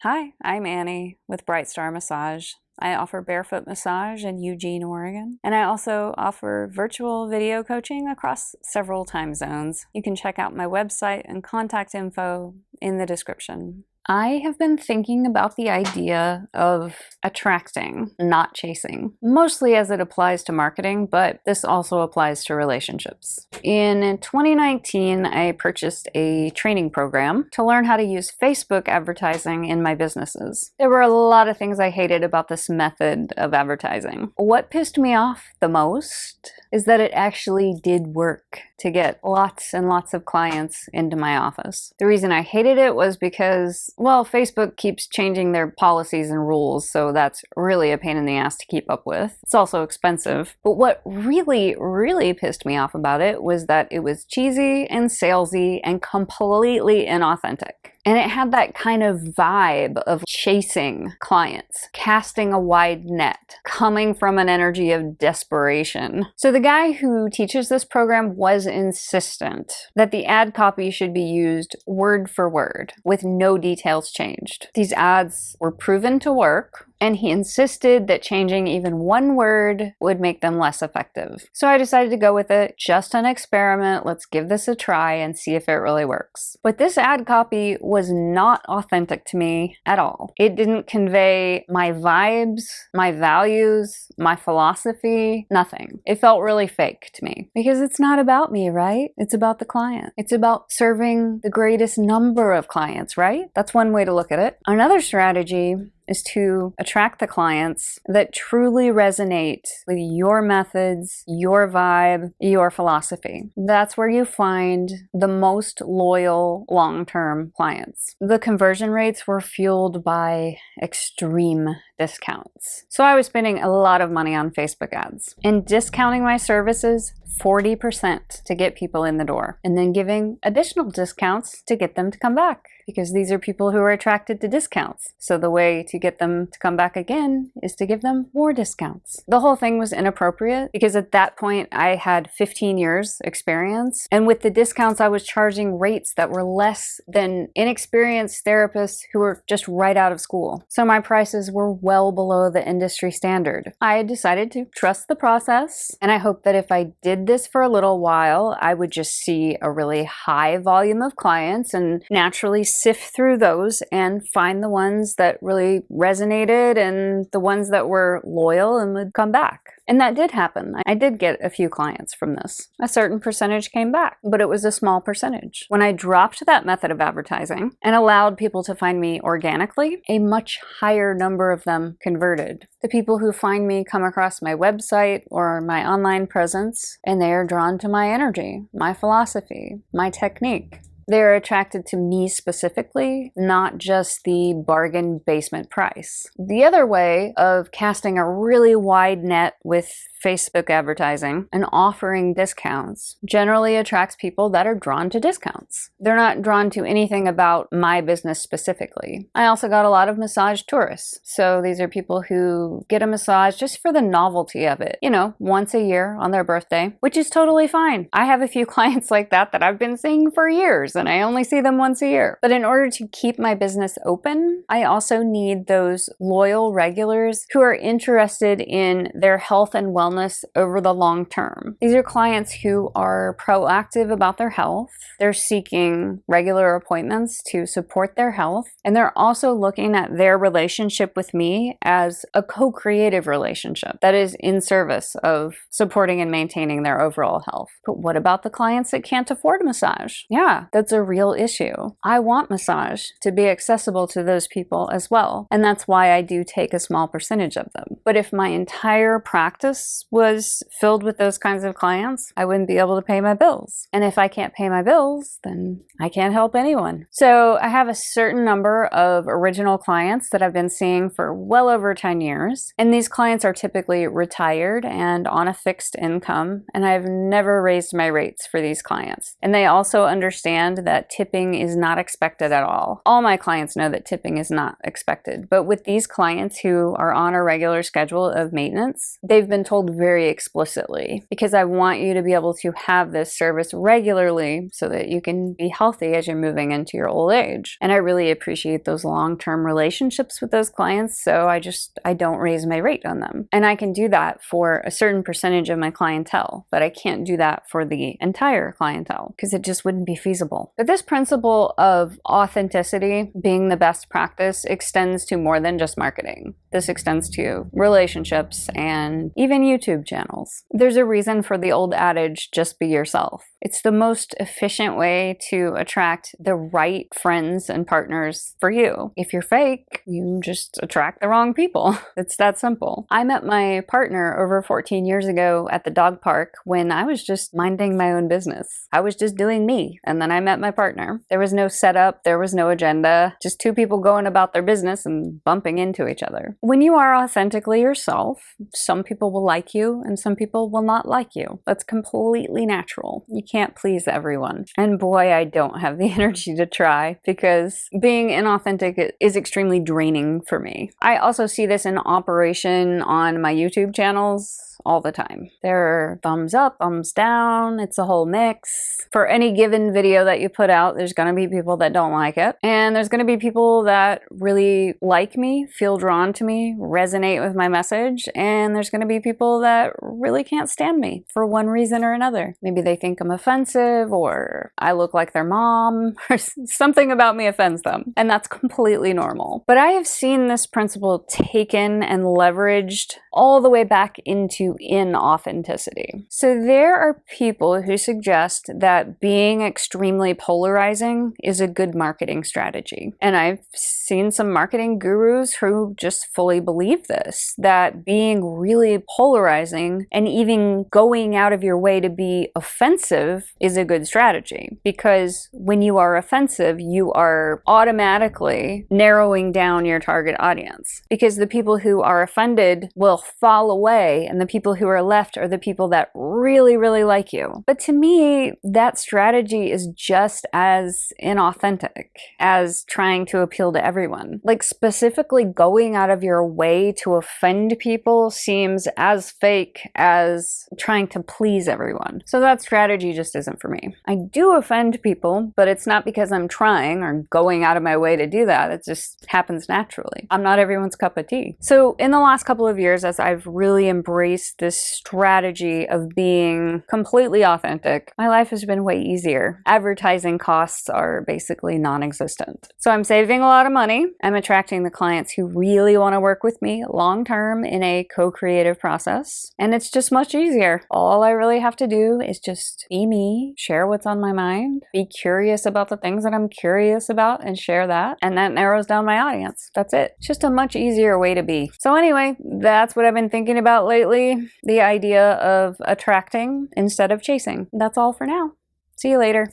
Hi, I'm Annie with Bright Star Massage. I offer barefoot massage in Eugene, Oregon, and I also offer virtual video coaching across several time zones. You can check out my website and contact info in the description. I have been thinking about the idea of attracting, not chasing, mostly as it applies to marketing, but this also applies to relationships. In 2019, I purchased a training program to learn how to use Facebook advertising in my businesses. There were a lot of things I hated about this method of advertising. What pissed me off the most is that it actually did work to get lots and lots of clients into my office. The reason I hated it was because, well, Facebook keeps changing their policies and rules, so that's really a pain in the ass to keep up with. It's also expensive. But what really pissed me off about it was that it was cheesy and salesy and completely inauthentic. And it had that kind of vibe of chasing clients, casting a wide net, coming from an energy of desperation. So the guy who teaches this program was insistent that the ad copy should be used word for word, with no details changed. These ads were proven to work, and he insisted that changing even one word would make them less effective. So I decided to go with it, just an experiment. Let's give this a try and see if it really works. But this ad copy was not authentic to me at all. It didn't convey my vibes, my values, my philosophy, nothing. It felt really fake to me because it's not about me, right? It's about the client. It's about serving the greatest number of clients, right? That's one way to look at it. Another strategy is to attract the clients that truly resonate with your methods, your vibe, your philosophy. That's where you find the most loyal long-term clients. The conversion rates were fueled by extreme discounts. So I was spending a lot of money on Facebook ads and discounting my services 40% to get people in the door, and then giving additional discounts to get them to come back, because these are people who are attracted to discounts. So the way to get them to come back again is to give them more discounts. The whole thing was inappropriate because at that point I had 15 years experience, and with the discounts I was charging rates that were less than inexperienced therapists who were just right out of school. So my prices were well below the industry standard. I decided to trust the process, and I hoped that if I did this for a little while, I would just see a really high volume of clients and naturally sift through those and find the ones that really resonated and the ones that were loyal and would come back. And that did happen. I did get a few clients from this. A certain percentage came back, but it was a small percentage. When I dropped that method of advertising and allowed people to find me organically, a much higher number of them converted. The people who find me come across my website or my online presence, and they are drawn to my energy, my philosophy, my technique. They're attracted to me specifically, not just the bargain basement price. The other way of casting a really wide net with Facebook advertising and offering discounts generally attracts people that are drawn to discounts. They're not drawn to anything about my business specifically. I also got a lot of massage tourists. So these are people who get a massage just for the novelty of it, once a year on their birthday, which is totally fine. I have a few clients like that I've been seeing for years, and I only see them once a year. But in order to keep my business open, I also need those loyal regulars who are interested in their health and wellness over the long term. These are clients who are proactive about their health. They're seeking regular appointments to support their health, and they're also looking at their relationship with me as a co-creative relationship that is in service of supporting and maintaining their overall health. But what about the clients that can't afford a massage? Yeah, that's a real issue. I want massage to be accessible to those people as well, and that's why I do take a small percentage of them. But if my entire practice was filled with those kinds of clients, I wouldn't be able to pay my bills. And if I can't pay my bills, then I can't help anyone. So I have a certain number of original clients that I've been seeing for well over 10 years. And these clients are typically retired and on a fixed income. And I've never raised my rates for these clients. And they also understand understand that tipping is not expected at all. All my clients know that tipping is not expected, but with these clients who are on a regular schedule of maintenance, they've been told very explicitly, because I want you to be able to have this service regularly so that you can be healthy as you're moving into your old age. And I really appreciate those long-term relationships with those clients, so I don't raise my rate on them. And I can do that for a certain percentage of my clientele, but I can't do that for the entire clientele because it just wouldn't be feasible. But this principle of authenticity being the best practice extends to more than just marketing. This extends to relationships and even YouTube channels. There's a reason for the old adage, just be yourself. It's the most efficient way to attract the right friends and partners for you. If you're fake, you just attract the wrong people. It's that simple. I met my partner over 14 years ago at the dog park when I was just minding my own business. I was just doing me, and then I met my partner. There was no setup, there was no agenda, just two people going about their business and bumping into each other. When you are authentically yourself, some people will like you and some people will not like you. That's completely natural. You can't please everyone. And boy, I don't have the energy to try, because being inauthentic is extremely draining for me. I also see this in operation on my YouTube channels all the time. There are thumbs up, thumbs down, it's a whole mix. For any given video that you put out, there's gonna be people that don't like it. And there's gonna be people that really like me, feel drawn to me, resonate with my message. And there's gonna be people that really can't stand me for one reason or another. Maybe they think I'm offensive, or I look like their mom, or something about me offends them. And that's completely normal. But I have seen this principle taken and leveraged all the way back into inauthenticity. So there are people who suggest that being extremely polarizing is a good marketing strategy. And I've seen some marketing gurus who just fully believe this, that being really polarizing and even going out of your way to be offensive is a good strategy. Because when you are offensive, you are automatically narrowing down your target audience. Because the people who are offended will fall away, and the people who are left are the people that really, really like you. But to me, that strategy is just as inauthentic as trying to appeal to everyone. Like, specifically going out of your way to offend people seems as fake as trying to please everyone. So that strategy just isn't for me. I do offend people, but it's not because I'm trying or going out of my way to do that. It just happens naturally. I'm not everyone's cup of tea. So in the last couple of years, as I've really embraced this strategy of being completely authentic, my life has been way easier. Advertising costs are basically non-existent. So I'm saving a lot of money. I'm attracting the clients who really want to work with me long-term in a co-creative process. And it's just much easier. All I really have to do is just be me, share what's on my mind, be curious about the things that I'm curious about and share that. And that narrows down my audience. That's it. It's just a much easier way to be. So anyway, that's what I've been thinking about lately. The idea of attracting instead of chasing. That's all for now. See you later.